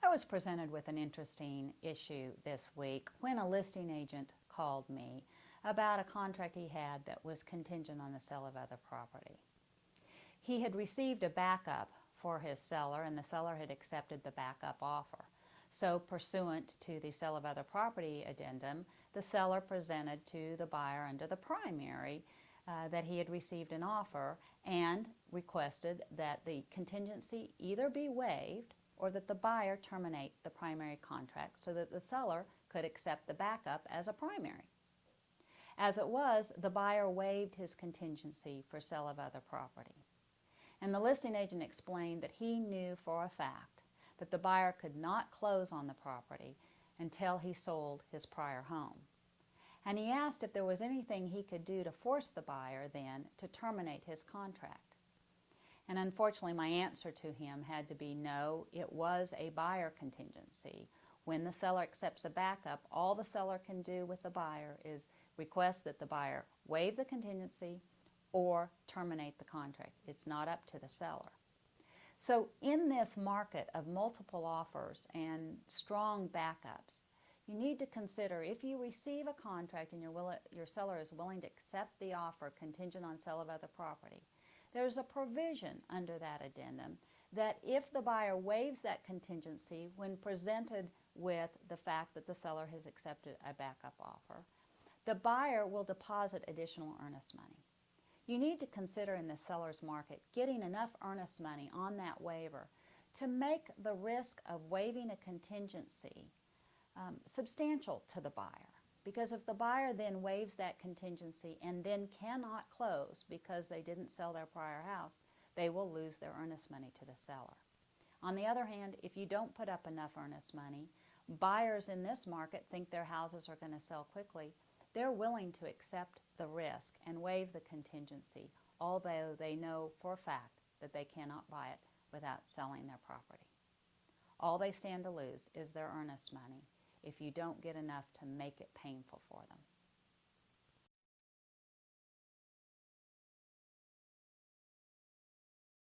I was presented with an interesting issue this week when a listing agent called me about a contract he had that was contingent on the sale of other property. He had received a backup for his seller, and the seller had accepted the backup offer. So, pursuant to the sale of other property addendum, the seller presented to the buyer under the primary that he had received an offer and requested that the contingency either be waived or that the buyer terminate the primary contract so that the seller could accept the backup as a primary. As it was, the buyer waived his contingency for sale of other property. And the listing agent explained that he knew for a fact that the buyer could not close on the property until he sold his prior home. And he asked if there was anything he could do to force the buyer then to terminate his contract. And unfortunately, my answer to him had to be no, it was a buyer contingency. When the seller accepts a backup, all the seller can do with the buyer is request that the buyer waive the contingency or terminate the contract. It's not up to the seller. So in this market of multiple offers and strong backups, you need to consider if you receive a contract and your seller is willing to accept the offer contingent on sale of other property, there's a provision under that addendum that if the buyer waives that contingency when presented with the fact that the seller has accepted a backup offer, the buyer will deposit additional earnest money. You need to consider in the seller's market getting enough earnest money on that waiver to make the risk of waiving a contingency substantial to the buyer. Because if the buyer then waives that contingency and then cannot close because they didn't sell their prior house, they will lose their earnest money to the seller. On the other hand, if you don't put up enough earnest money, buyers in this market think their houses are going to sell quickly. They're willing to accept the risk and waive the contingency, although they know for a fact that they cannot buy it without selling their property. All they stand to lose is their earnest money if you don't get enough to make it painful for them.